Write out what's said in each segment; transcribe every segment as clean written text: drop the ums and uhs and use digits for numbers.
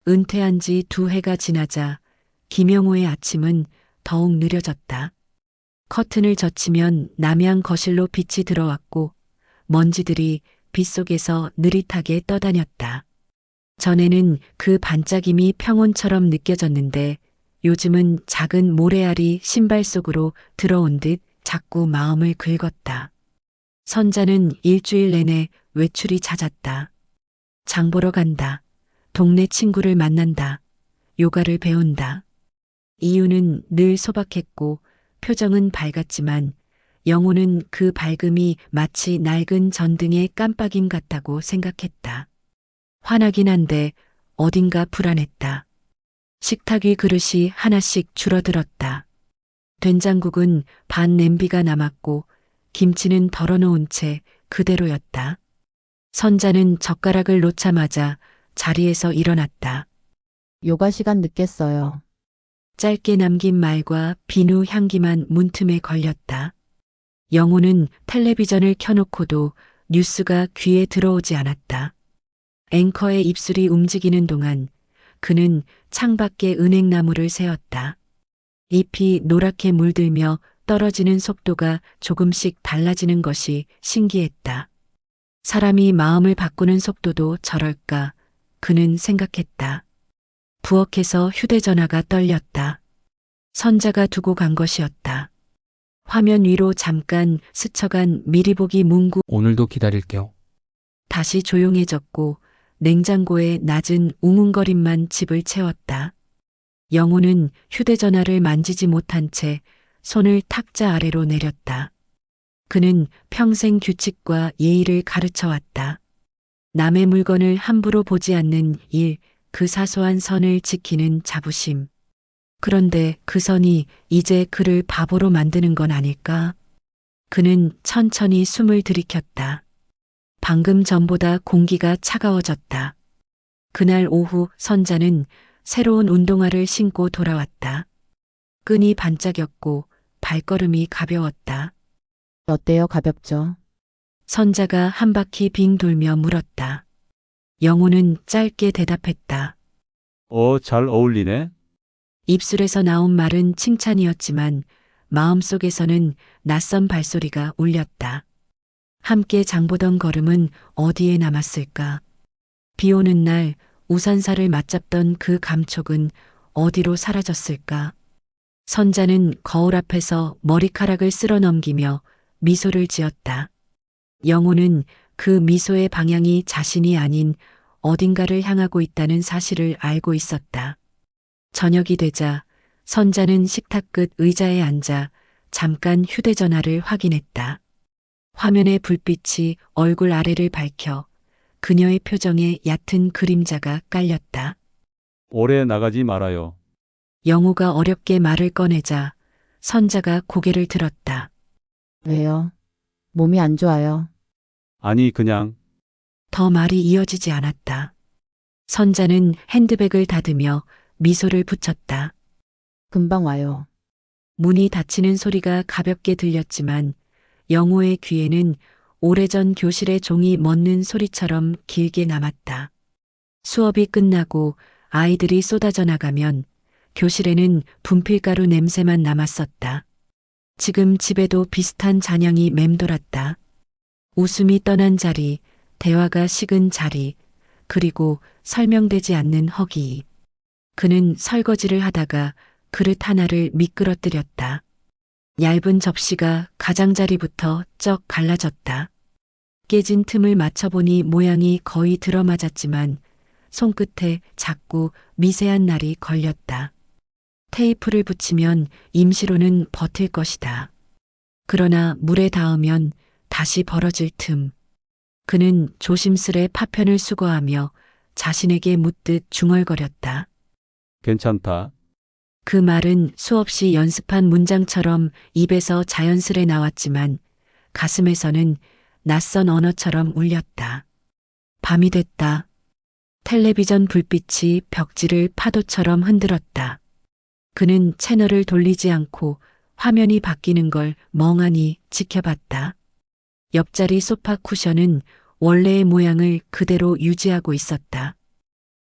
은퇴한 지 2해가 지나자 김영호의 아침은 더욱 느려졌다. 커튼을 젖히면 남양 거실로 빛이 들어왔고 먼지들이 빗속에서 느릿하게 떠다녔다. 전에는 그 반짝임이 평온처럼 느껴졌는데 요즘은 작은 모래알이 신발 속으로 들어온 듯 자꾸 마음을 긁었다. 선자는 일주일 내내 외출이 잦았다. 장 보러 간다. 동네 친구를 만난다. 요가를 배운다. 이유는 늘 소박했고 표정은 밝았지만 영호는 그 밝음이 마치 낡은 전등의 깜빡임 같다고 생각했다. 화나긴 한데 어딘가 불안했다. 식탁 위 그릇이 하나씩 줄어들었다. 된장국은 반 냄비가 남았고 김치는 덜어놓은 채 그대로였다. 선자는 젓가락을 놓자마자 자리에서 일어났다. 요가 시간 늦겠어요. 짧게 남긴 말과 비누 향기만 문틈에 걸렸다. 영호는 텔레비전을 켜놓고도 뉴스가 귀에 들어오지 않았다. 앵커의 입술이 움직이는 동안 그는 창밖에 은행나무를 세웠다. 잎이 노랗게 물들며 떨어지는 속도가 조금씩 달라지는 것이 신기했다. 사람이 마음을 바꾸는 속도도 저럴까 그는 생각했다. 부엌에서 휴대전화가 떨렸다. 선자가 두고 간 것이었다. 화면 위로 잠깐 스쳐간 미리 보기 문구 오늘도 기다릴게요. 다시 조용해졌고 냉장고의 낮은 웅웅거림만 집을 채웠다. 영호는 휴대전화를 만지지 못한 채 손을 탁자 아래로 내렸다. 그는 평생 규칙과 예의를 가르쳐 왔다. 남의 물건을 함부로 보지 않는 일, 그 사소한 선을 지키는 자부심. 그런데 그 선이 이제 그를 바보로 만드는 건 아닐까? 그는 천천히 숨을 들이켰다. 방금 전보다 공기가 차가워졌다. 그날 오후 선자는 새로운 운동화를 신고 돌아왔다. 끈이 반짝였고 발걸음이 가벼웠다. 어때요? 가볍죠? 선자가 한 바퀴 빙 돌며 물었다. 영호는 짧게 대답했다. 잘 어울리네. 입술에서 나온 말은 칭찬이었지만 마음속에서는 낯선 발소리가 울렸다. 함께 장보던 걸음은 어디에 남았을까? 비 오는 날 우산살을 맞잡던 그 감촉은 어디로 사라졌을까? 선자는 거울 앞에서 머리카락을 쓸어 넘기며 미소를 지었다. 영호는 그 미소의 방향이 자신이 아닌 어딘가를 향하고 있다는 사실을 알고 있었다. 저녁이 되자 선자는 식탁 끝 의자에 앉아 잠깐 휴대전화를 확인했다. 화면의 불빛이 얼굴 아래를 밝혀 그녀의 표정에 얕은 그림자가 깔렸다. 오래 나가지 말아요. 영호가 어렵게 말을 꺼내자 선자가 고개를 들었다. 왜요? 몸이 안 좋아요. 아니, 그냥 더 말이 이어지지 않았다. 선자는 핸드백을 닫으며 미소를 붙였다. 금방 와요. 문이 닫히는 소리가 가볍게 들렸지만 영호의 귀에는 오래전 교실의 종이 멎는 소리처럼 길게 남았다. 수업이 끝나고 아이들이 쏟아져 나가면 교실에는 분필가루 냄새만 남았었다. 지금 집에도 비슷한 잔향이 맴돌았다. 웃음이 떠난 자리, 대화가 식은 자리, 그리고 설명되지 않는 허기. 그는 설거지를 하다가 그릇 하나를 미끄러뜨렸다. 얇은 접시가 가장자리부터 쩍 갈라졌다. 깨진 틈을 맞춰보니 모양이 거의 들어맞았지만 손끝에 자꾸 미세한 날이 걸렸다. 테이프를 붙이면 임시로는 버틸 것이다. 그러나 물에 닿으면 다시 벌어질 틈. 그는 조심스레 파편을 수거하며 자신에게 묻듯 중얼거렸다. 괜찮다. 그 말은 수없이 연습한 문장처럼 입에서 자연스레 나왔지만 가슴에서는 낯선 언어처럼 울렸다. 밤이 됐다. 텔레비전 불빛이 벽지를 파도처럼 흔들었다. 그는 채널을 돌리지 않고 화면이 바뀌는 걸 멍하니 지켜봤다. 옆자리 소파 쿠션은 원래의 모양을 그대로 유지하고 있었다.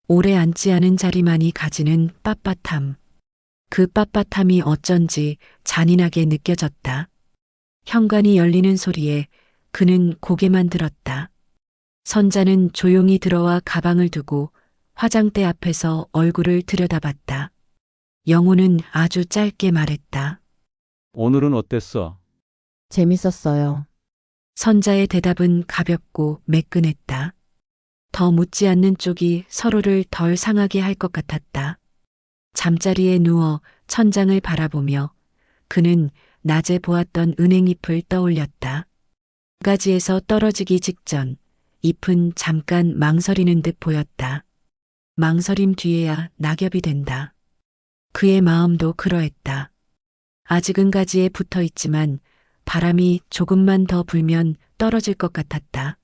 오래 앉지 않은 자리만이 가지는 빳빳함. 그 빳빳함이 어쩐지 잔인하게 느껴졌다. 현관이 열리는 소리에 그는 고개만 들었다. 선자는 조용히 들어와 가방을 두고 화장대 앞에서 얼굴을 들여다봤다. 영호는 아주 짧게 말했다. 오늘은 어땠어? 재밌었어요. 선자의 대답은 가볍고 매끈했다. 더 묻지 않는 쪽이 서로를 덜 상하게 할 것 같았다. 잠자리에 누워 천장을 바라보며 그는 낮에 보았던 은행잎을 떠올렸다. 가지에서 떨어지기 직전 잎은 잠깐 망설이는 듯 보였다. 망설임 뒤에야 낙엽이 된다. 그의 마음도 그러했다. 아직은 가지에 붙어 있지만 바람이 조금만 더 불면 떨어질 것 같았다.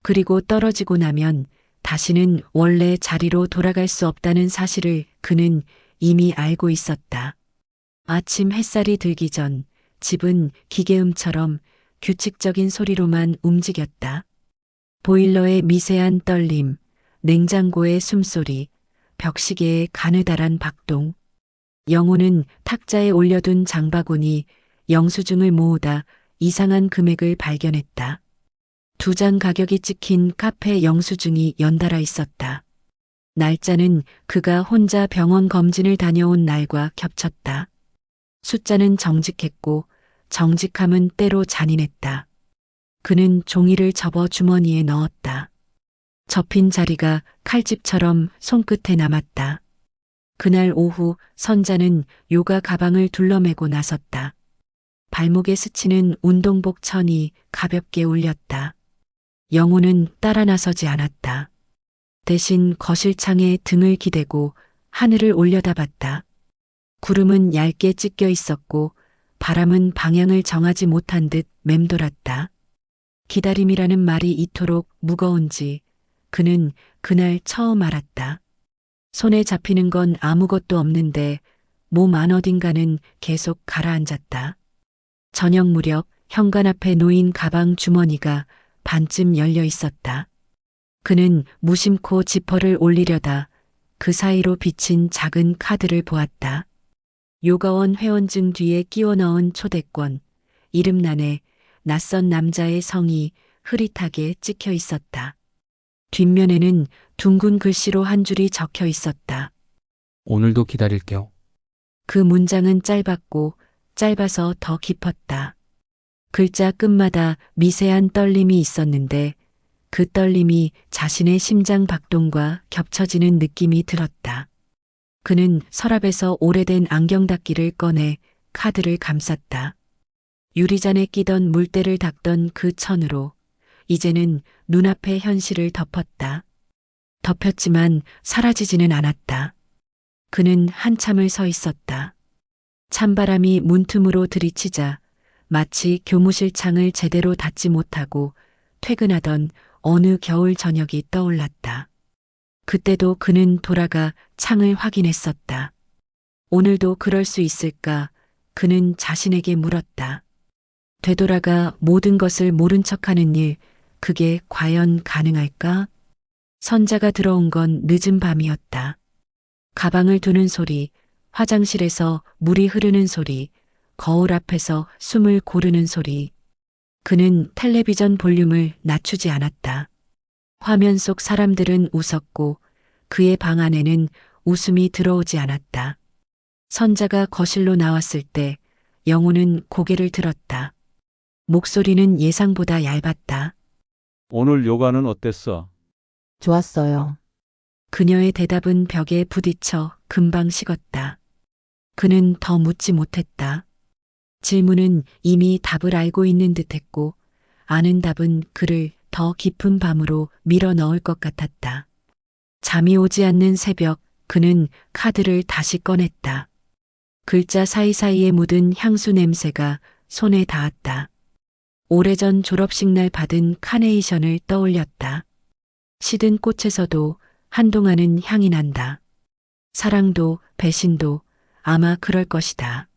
그리고 떨어지고 나면 다시는 원래 자리로 돌아갈 수 없다는 사실을 그는 이미 알고 있었다. 아침 햇살이 들기 전 집은 기계음처럼 규칙적인 소리로만 움직였다. 보일러의 미세한 떨림, 냉장고의 숨소리, 벽시계의 가느다란 박동. 영호는 탁자에 올려둔 장바구니 영수증을 모으다 이상한 금액을 발견했다. 2장 가격이 찍힌 카페 영수증이 연달아 있었다. 날짜는 그가 혼자 병원 검진을 다녀온 날과 겹쳤다. 숫자는 정직했고 정직함은 때로 잔인했다. 그는 종이를 접어 주머니에 넣었다. 접힌 자리가 칼집처럼 손끝에 남았다. 그날 오후 선자는 요가 가방을 둘러매고 나섰다. 발목에 스치는 운동복 천이 가볍게 울렸다. 영호는 따라 나서지 않았다. 대신 거실 창에 등을 기대고 하늘을 올려다봤다. 구름은 얇게 찢겨 있었고 바람은 방향을 정하지 못한 듯 맴돌았다. 기다림이라는 말이 이토록 무거운지 그는 그날 처음 알았다. 손에 잡히는 건 아무것도 없는데 몸 안 어딘가는 계속 가라앉았다. 저녁 무렵 현관 앞에 놓인 가방 주머니가 반쯤 열려 있었다. 그는 무심코 지퍼를 올리려다 그 사이로 비친 작은 카드를 보았다. 요가원 회원증 뒤에 끼워 넣은 초대권, 이름란에 낯선 남자의 성이 흐릿하게 찍혀 있었다. 뒷면에는 둥근 글씨로 한 줄이 적혀 있었다. 오늘도 기다릴게요. 그 문장은 짧았고 짧아서 더 깊었다. 글자 끝마다 미세한 떨림이 있었는데 그 떨림이 자신의 심장 박동과 겹쳐지는 느낌이 들었다. 그는 서랍에서 오래된 안경 닦기를 꺼내 카드를 감쌌다. 유리잔에 끼던 물때를 닦던 그 천으로 이제는 눈앞의 현실을 덮었다. 덮였지만 사라지지는 않았다. 그는 한참을 서 있었다. 찬바람이 문틈으로 들이치자 마치 교무실 창을 제대로 닫지 못하고 퇴근하던 어느 겨울 저녁이 떠올랐다. 그때도 그는 돌아가 창을 확인했었다. 오늘도 그럴 수 있을까? 그는 자신에게 물었다. 되돌아가 모든 것을 모른 척하는 일, 그게 과연 가능할까? 선자가 들어온 건 늦은 밤이었다. 가방을 두는 소리, 화장실에서 물이 흐르는 소리, 거울 앞에서 숨을 고르는 소리. 그는 텔레비전 볼륨을 낮추지 않았다. 화면 속 사람들은 웃었고 그의 방 안에는 웃음이 들어오지 않았다. 선자가 거실로 나왔을 때 영호는 고개를 들었다. 목소리는 예상보다 얇았다. 오늘 요가는 어땠어? 좋았어요. 그녀의 대답은 벽에 부딪혀 금방 식었다. 그는 더 묻지 못했다. 질문은 이미 답을 알고 있는 듯했고 아는 답은 그를 더 깊은 밤으로 밀어 넣을 것 같았다. 잠이 오지 않는 새벽 그는 카드를 다시 꺼냈다. 글자 사이사이에 묻은 향수 냄새가 손에 닿았다. 오래전 졸업식 날 받은 카네이션을 떠올렸다. 시든 꽃에서도 한동안은 향이 난다. 사랑도 배신도 아마 그럴 것이다.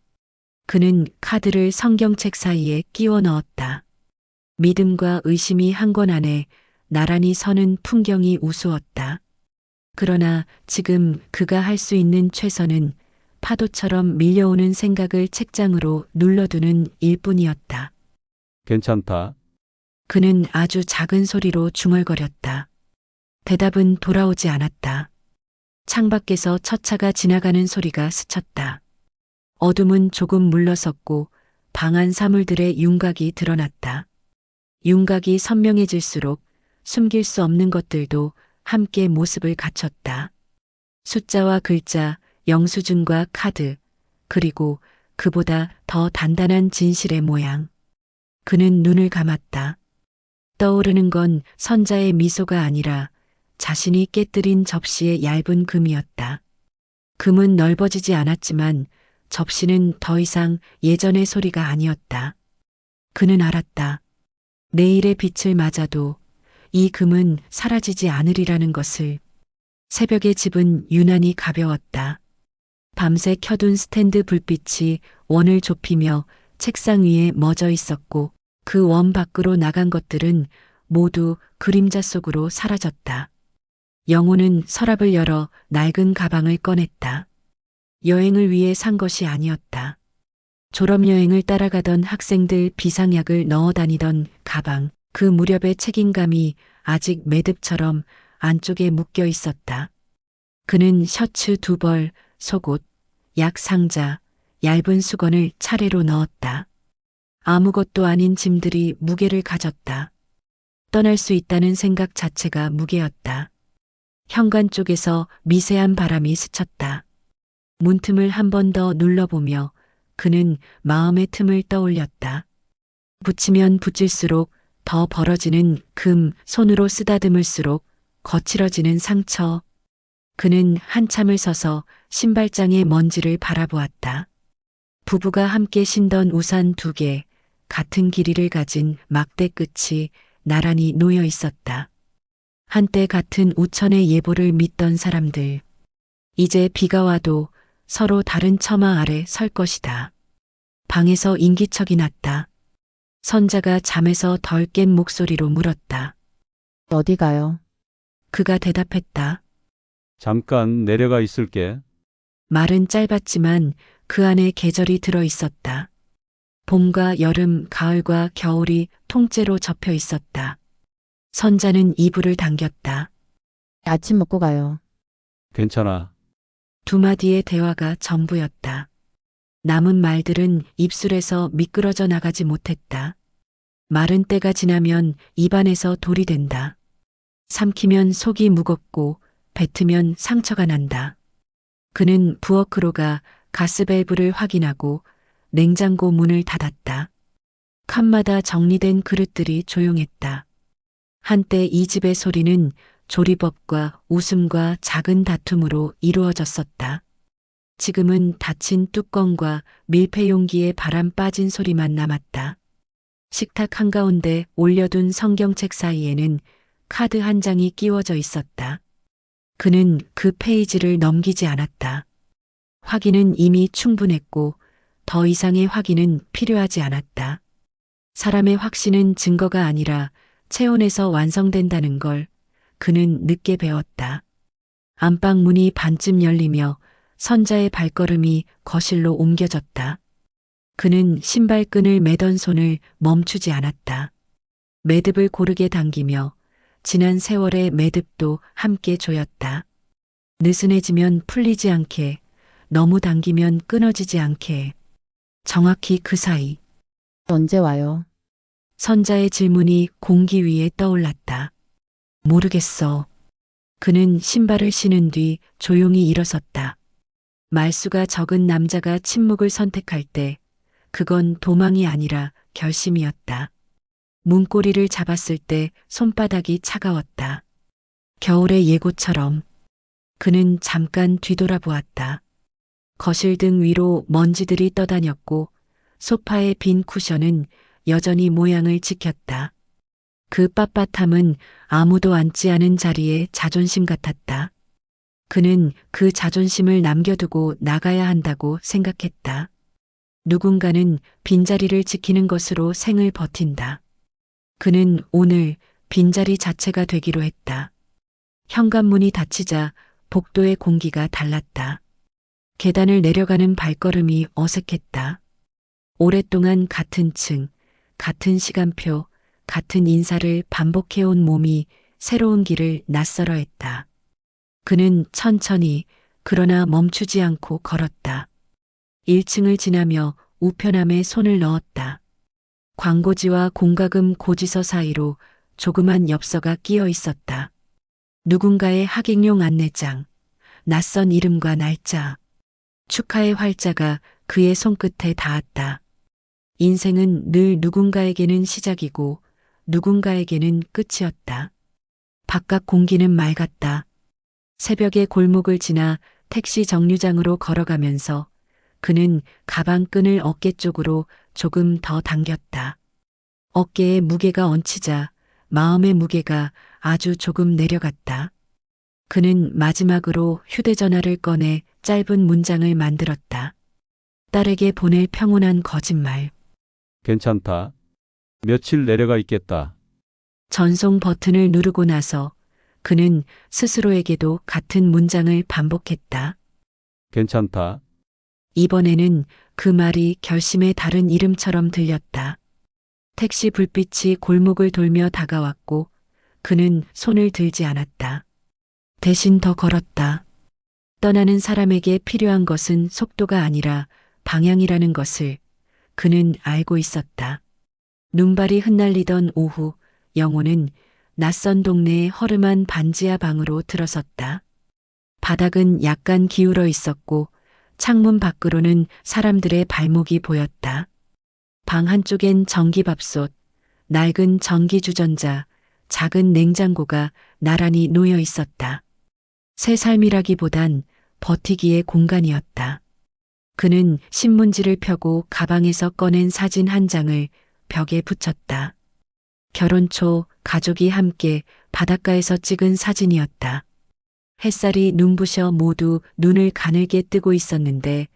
그는 카드를 성경책 사이에 끼워 넣었다. 믿음과 의심이 한 권 안에 나란히 서는 풍경이 우스웠다. 그러나 지금 그가 할 수 있는 최선은 파도처럼 밀려오는 생각을 책장으로 눌러두는 일뿐이었다. 괜찮다. 그는 아주 작은 소리로 중얼거렸다. 대답은 돌아오지 않았다. 창밖에서 첫 차가 지나가는 소리가 스쳤다. 어둠은 조금 물러섰고 방안 사물들의 윤곽이 드러났다. 윤곽이 선명해질수록 숨길 수 없는 것들도 함께 모습을 갖췄다. 숫자와 글자, 영수증과 카드, 그리고 그보다 더 단단한 진실의 모양. 그는 눈을 감았다. 떠오르는 건 선자의 미소가 아니라 자신이 깨뜨린 접시의 얇은 금이었다. 금은 넓어지지 않았지만 접시는 더 이상 예전의 소리가 아니었다. 그는 알았다. 내일의 빛을 맞아도 이 금은 사라지지 않으리라는 것을. 새벽의 집은 유난히 가벼웠다. 밤새 켜둔 스탠드 불빛이 원을 좁히며 책상 위에 멎어 있었고 그 원 밖으로 나간 것들은 모두 그림자 속으로 사라졌다. 영호는 서랍을 열어 낡은 가방을 꺼냈다. 여행을 위해 산 것이 아니었다. 졸업여행을 따라가던 학생들 비상약을 넣어 다니던 가방, 그 무렵의 책임감이 아직 매듭처럼 안쪽에 묶여 있었다. 그는 셔츠 2벌, 속옷, 약 상자, 얇은 수건을 차례로 넣었다. 아무것도 아닌 짐들이 무게를 가졌다. 떠날 수 있다는 생각 자체가 무게였다. 현관 쪽에서 미세한 바람이 스쳤다. 문틈을 한 번 더 눌러보며 그는 마음의 틈을 떠올렸다. 붙이면 붙일수록 더 벌어지는 금, 손으로 쓰다듬을수록 거칠어지는 상처. 그는 한참을 서서 신발장의 먼지를 바라보았다. 부부가 함께 신던 우산 2개, 같은 길이를 가진 막대 끝이 나란히 놓여 있었다. 한때 같은 우천의 예보를 믿던 사람들. 이제 비가 와도 서로 다른 처마 아래 설 것이다. 방에서 인기척이 났다. 선자가 잠에서 덜 깬 목소리로 물었다. 어디 가요? 그가 대답했다. 잠깐 내려가 있을게. 말은 짧았지만 그 안에 계절이 들어 있었다. 봄과 여름, 가을과 겨울이 통째로 접혀 있었다. 선자는 이불을 당겼다. 아침 먹고 가요. 괜찮아. 두 마디의 대화가 전부였다. 남은 말들은 입술에서 미끄러져 나가지 못했다. 마른 때가 지나면 입안에서 돌이 된다. 삼키면 속이 무겁고 뱉으면 상처가 난다. 그는 부엌으로 가 가스밸브를 확인하고 냉장고 문을 닫았다. 칸마다 정리된 그릇들이 조용했다. 한때 이 집의 소리는 조리법과 웃음과 작은 다툼으로 이루어졌었다. 지금은 닫힌 뚜껑과 밀폐 용기에 바람 빠진 소리만 남았다. 식탁 한가운데 올려둔 성경책 사이에는 카드 한 장이 끼워져 있었다. 그는 그 페이지를 넘기지 않았다. 확인은 이미 충분했고 더 이상의 확인은 필요하지 않았다. 사람의 확신은 증거가 아니라 체온에서 완성된다는 걸 그는 늦게 배웠다. 안방 문이 반쯤 열리며 선자의 발걸음이 거실로 옮겨졌다. 그는 신발끈을 매던 손을 멈추지 않았다. 매듭을 고르게 당기며 지난 세월의 매듭도 함께 조였다. 느슨해지면 풀리지 않게, 너무 당기면 끊어지지 않게. 정확히 그 사이. 언제 와요? 선자의 질문이 공기 위에 떠올랐다. 모르겠어. 그는 신발을 신은 뒤 조용히 일어섰다. 말수가 적은 남자가 침묵을 선택할 때 그건 도망이 아니라 결심이었다. 문고리를 잡았을 때 손바닥이 차가웠다. 겨울의 예고처럼. 그는 잠깐 뒤돌아보았다. 거실 등 위로 먼지들이 떠다녔고 소파의 빈 쿠션은 여전히 모양을 지켰다. 그 빳빳함은 아무도 앉지 않은 자리의 자존심 같았다. 그는 그 자존심을 남겨두고 나가야 한다고 생각했다. 누군가는 빈자리를 지키는 것으로 생을 버틴다. 그는 오늘 빈자리 자체가 되기로 했다. 현관문이 닫히자 복도의 공기가 달랐다. 계단을 내려가는 발걸음이 어색했다. 오랫동안 같은 층, 같은 시간표, 같은 인사를 반복해온 몸이 새로운 길을 낯설어 했다. 그는 천천히 그러나 멈추지 않고 걸었다. 1층을 지나며 우편함에 손을 넣었다. 광고지와 공과금 고지서 사이로 조그만 엽서가 끼어 있었다. 누군가의 하객용 안내장, 낯선 이름과 날짜, 축하의 활자가 그의 손끝에 닿았다. 인생은 늘 누군가에게는 시작이고 누군가에게는 끝이었다. 바깥 공기는 맑았다. 새벽의 골목을 지나 택시 정류장으로 걸어가면서 그는 가방 끈을 어깨 쪽으로 조금 더 당겼다. 어깨에 무게가 얹히자 마음의 무게가 아주 조금 내려갔다. 그는 마지막으로 휴대전화를 꺼내 짧은 문장을 만들었다. 딸에게 보낼 평온한 거짓말. 괜찮다. 며칠 내려가 있겠다. 전송 버튼을 누르고 나서 그는 스스로에게도 같은 문장을 반복했다. 괜찮다. 이번에는 그 말이 결심의 다른 이름처럼 들렸다. 택시 불빛이 골목을 돌며 다가왔고 그는 손을 들지 않았다. 대신 더 걸었다. 떠나는 사람에게 필요한 것은 속도가 아니라 방향이라는 것을 그는 알고 있었다. 눈발이 흩날리던 오후, 영호는 낯선 동네의 허름한 반지하 방으로 들어섰다. 바닥은 약간 기울어 있었고 창문 밖으로는 사람들의 발목이 보였다. 방 한쪽엔 전기밥솥, 낡은 전기주전자, 작은 냉장고가 나란히 놓여 있었다. 새 삶이라기보단 버티기의 공간이었다. 그는 신문지를 펴고 가방에서 꺼낸 사진 한 장을 벽에 붙였다. 결혼 초 가족이 함께 바닷가에서 찍은 사진이었다. 햇살이 눈부셔 모두 눈을 가늘게 뜨고 있었는데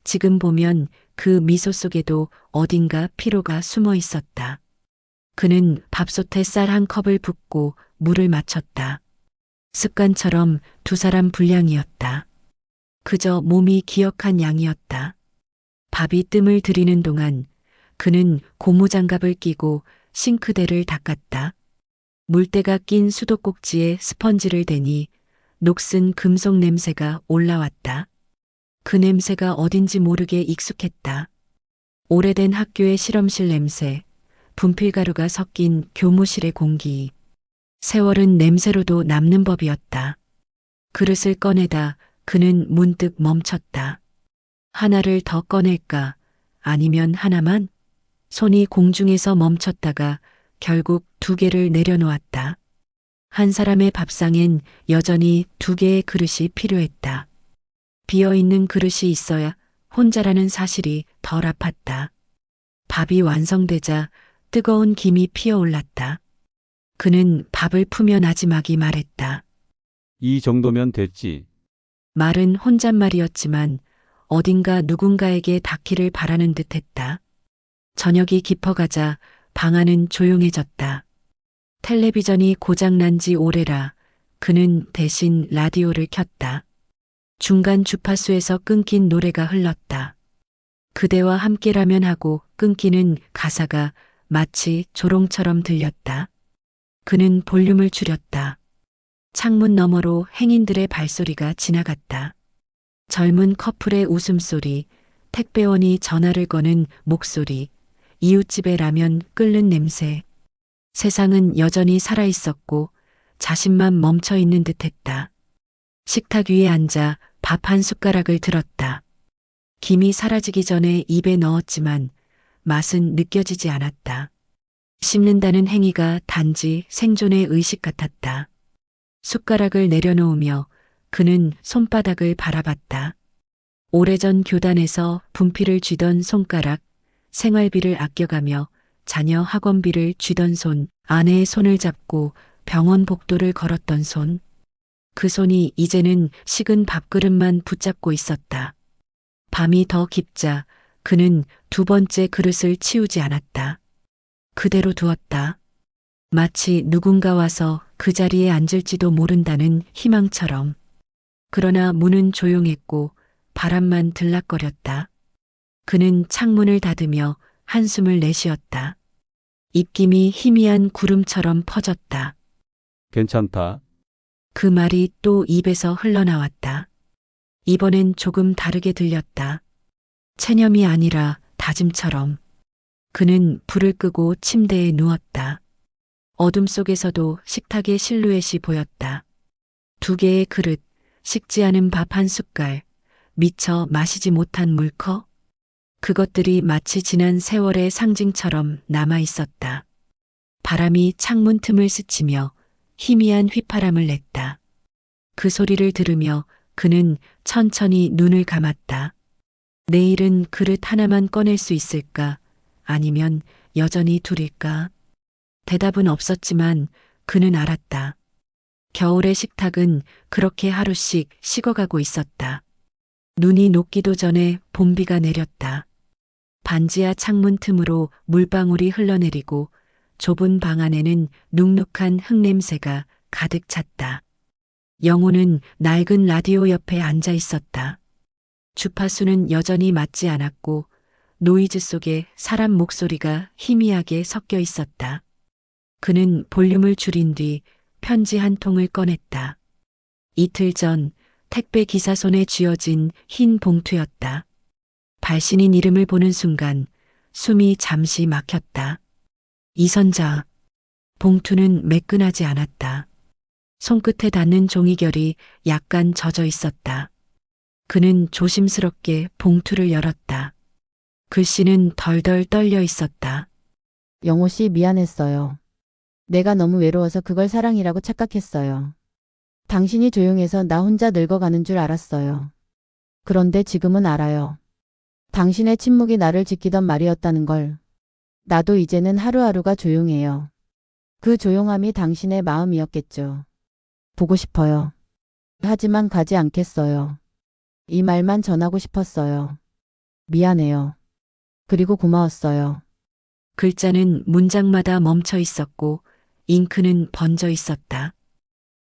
지금 보면 그 미소 속에도 어딘가 피로가 숨어 있었다. 그는 밥솥에 쌀 한 컵을 붓고 물을 맞췄다. 습관처럼 두 사람 분량이었다. 그저 몸이 기억한 양이었다. 밥이 뜸을 들이는 동안 그는 고무장갑을 끼고 싱크대를 닦았다. 물때가 낀 수도꼭지에 스펀지를 대니 녹슨 금속 냄새가 올라왔다. 그 냄새가 어딘지 모르게 익숙했다. 오래된 학교의 실험실 냄새, 분필가루가 섞인 교무실의 공기. 세월은 냄새로도 남는 법이었다. 그릇을 꺼내다 그는 문득 멈췄다. 하나를 더 꺼낼까? 아니면 하나만? 손이 공중에서 멈췄다가 결국 두 개를 내려놓았다. 한 사람의 밥상엔 여전히 두 개의 그릇이 필요했다. 비어있는 그릇이 있어야 혼자라는 사실이 덜 아팠다. 밥이 완성되자 뜨거운 김이 피어올랐다. 그는 밥을 푸며 나지막이 말했다. 이 정도면 됐지. 말은 혼잣말이었지만 어딘가 누군가에게 닿기를 바라는 듯했다. 저녁이 깊어가자 방 안은 조용해졌다. 텔레비전이 고장난 지 오래라 그는 대신 라디오를 켰다. 중간 주파수에서 끊긴 노래가 흘렀다. 그대와 함께라면 하고 끊기는 가사가 마치 조롱처럼 들렸다. 그는 볼륨을 줄였다. 창문 너머로 행인들의 발소리가 지나갔다. 젊은 커플의 웃음소리, 택배원이 전화를 거는 목소리, 이웃집의 라면 끓는 냄새. 세상은 여전히 살아있었고 자신만 멈춰있는 듯했다. 식탁 위에 앉아 밥 한 숟가락을 들었다. 김이 사라지기 전에 입에 넣었지만 맛은 느껴지지 않았다. 씹는다는 행위가 단지 생존의 의식 같았다. 숟가락을 내려놓으며 그는 손바닥을 바라봤다. 오래전 교단에서 분필을 쥐던 손가락, 생활비를 아껴가며 자녀 학원비를 쥐던 손, 아내의 손을 잡고 병원 복도를 걸었던 손. 그 손이 이제는 식은 밥그릇만 붙잡고 있었다. 밤이 더 깊자 그는 두 번째 그릇을 치우지 않았다. 그대로 두었다. 마치 누군가 와서 그 자리에 앉을지도 모른다는 희망처럼. 그러나 문은 조용했고 바람만 들락거렸다. 그는 창문을 닫으며 한숨을 내쉬었다. 입김이 희미한 구름처럼 퍼졌다. 괜찮다. 그 말이 또 입에서 흘러나왔다. 이번엔 조금 다르게 들렸다. 체념이 아니라 다짐처럼. 그는 불을 끄고 침대에 누웠다. 어둠 속에서도 식탁의 실루엣이 보였다. 2개의 그릇, 식지 않은 밥 한 숟갈, 미처 마시지 못한 물컵. 그것들이 마치 지난 세월의 상징처럼 남아 있었다. 바람이 창문 틈을 스치며 희미한 휘파람을 냈다. 그 소리를 들으며 그는 천천히 눈을 감았다. 내일은 그릇 하나만 꺼낼 수 있을까? 아니면 여전히 둘일까? 대답은 없었지만 그는 알았다. 겨울의 식탁은 그렇게 하루씩 식어가고 있었다. 눈이 녹기도 전에 봄비가 내렸다. 반지하 창문 틈으로 물방울이 흘러내리고 좁은 방 안에는 눅눅한 흙냄새가 가득 찼다. 영호는 낡은 라디오 옆에 앉아 있었다. 주파수는 여전히 맞지 않았고 노이즈 속에 사람 목소리가 희미하게 섞여 있었다. 그는 볼륨을 줄인 뒤 편지 한 통을 꺼냈다. 이틀 전 택배 기사 손에 쥐어진 흰 봉투였다. 발신인 이름을 보는 순간 숨이 잠시 막혔다. 이선자. 봉투는 매끈하지 않았다. 손끝에 닿는 종이결이 약간 젖어 있었다. 그는 조심스럽게 봉투를 열었다. 글씨는 덜덜 떨려 있었다. 영호 씨 미안했어요. 내가 너무 외로워서 그걸 사랑이라고 착각했어요. 당신이 조용해서 나 혼자 늙어가는 줄 알았어요. 그런데 지금은 알아요. 당신의 침묵이 나를 지키던 말이었다는 걸. 나도 이제는 하루하루가 조용해요. 그 조용함이 당신의 마음이었겠죠. 보고 싶어요. 하지만 가지 않겠어요. 이 말만 전하고 싶었어요. 미안해요. 그리고 고마웠어요. 글자는 문장마다 멈춰 있었고 잉크는 번져 있었다.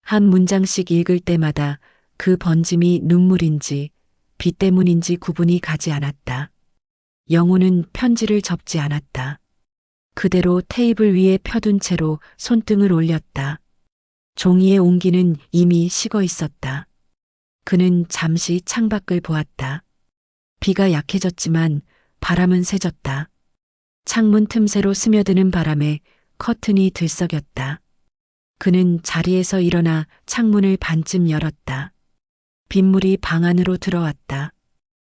한 문장씩 읽을 때마다 그 번짐이 눈물인지 비 때문인지 구분이 가지 않았다. 영호는 편지를 접지 않았다. 그대로 테이블 위에 펴둔 채로 손등을 올렸다. 종이의 온기는 이미 식어 있었다. 그는 잠시 창밖을 보았다. 비가 약해졌지만 바람은 세졌다. 창문 틈새로 스며드는 바람에 커튼이 들썩였다. 그는 자리에서 일어나 창문을 반쯤 열었다. 빗물이 방 안으로 들어왔다.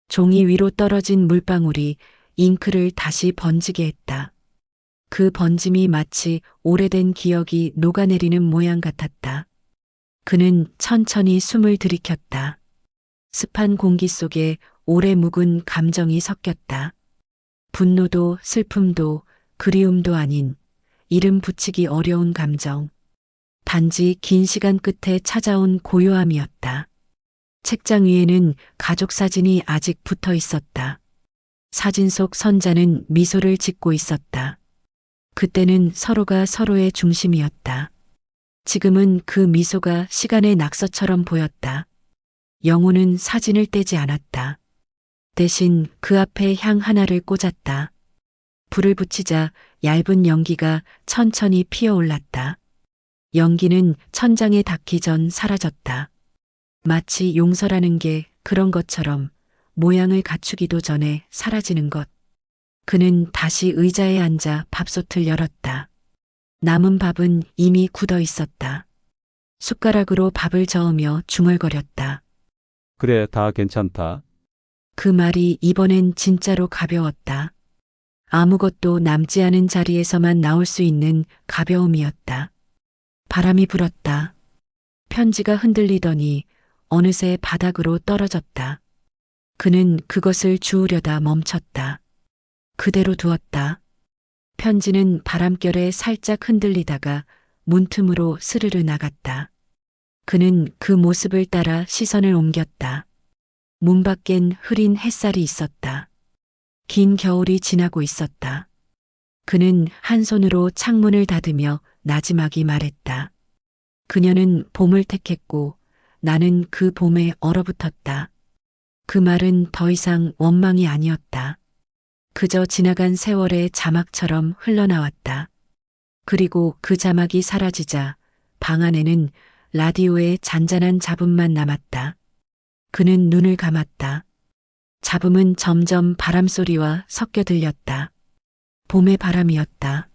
종이 위로 떨어진 물방울이 잉크를 다시 번지게 했다. 그 번짐이 마치 오래된 기억이 녹아내리는 모양 같았다. 그는 천천히 숨을 들이켰다. 습한 공기 속에 오래 묵은 감정이 섞였다. 분노도 슬픔도 그리움도 아닌 이름 붙이기 어려운 감정. 단지 긴 시간 끝에 찾아온 고요함이었다. 책장 위에는 가족 사진이 아직 붙어 있었다. 사진 속 선자는 미소를 짓고 있었다. 그때는 서로가 서로의 중심이었다. 지금은 그 미소가 시간의 낙서처럼 보였다. 영호는 사진을 떼지 않았다. 대신 그 앞에 향 하나를 꽂았다. 불을 붙이자 얇은 연기가 천천히 피어올랐다. 연기는 천장에 닿기 전 사라졌다. 마치 용서라는 게 그런 것처럼 모양을 갖추기도 전에 사라지는 것. 그는 다시 의자에 앉아 밥솥을 열었다. 남은 밥은 이미 굳어 있었다. 숟가락으로 밥을 저으며 중얼거렸다. 그래, 다 괜찮다. 그 말이 이번엔 진짜로 가벼웠다. 아무것도 남지 않은 자리에서만 나올 수 있는 가벼움이었다. 바람이 불었다. 편지가 흔들리더니 어느새 바닥으로 떨어졌다. 그는 그것을 주우려다 멈췄다. 그대로 두었다. 편지는 바람결에 살짝 흔들리다가 문틈으로 스르르 나갔다. 그는 그 모습을 따라 시선을 옮겼다. 문 밖엔 흐린 햇살이 있었다. 긴 겨울이 지나고 있었다. 그는 한 손으로 창문을 닫으며 나지막이 말했다. 그녀는 봄을 택했고 나는 그 봄에 얼어붙었다. 그 말은 더 이상 원망이 아니었다. 그저 지나간 세월의 자막처럼 흘러나왔다. 그리고 그 자막이 사라지자 방 안에는 라디오의 잔잔한 잡음만 남았다. 그는 눈을 감았다. 잡음은 점점 바람소리와 섞여 들렸다. 봄의 바람이었다.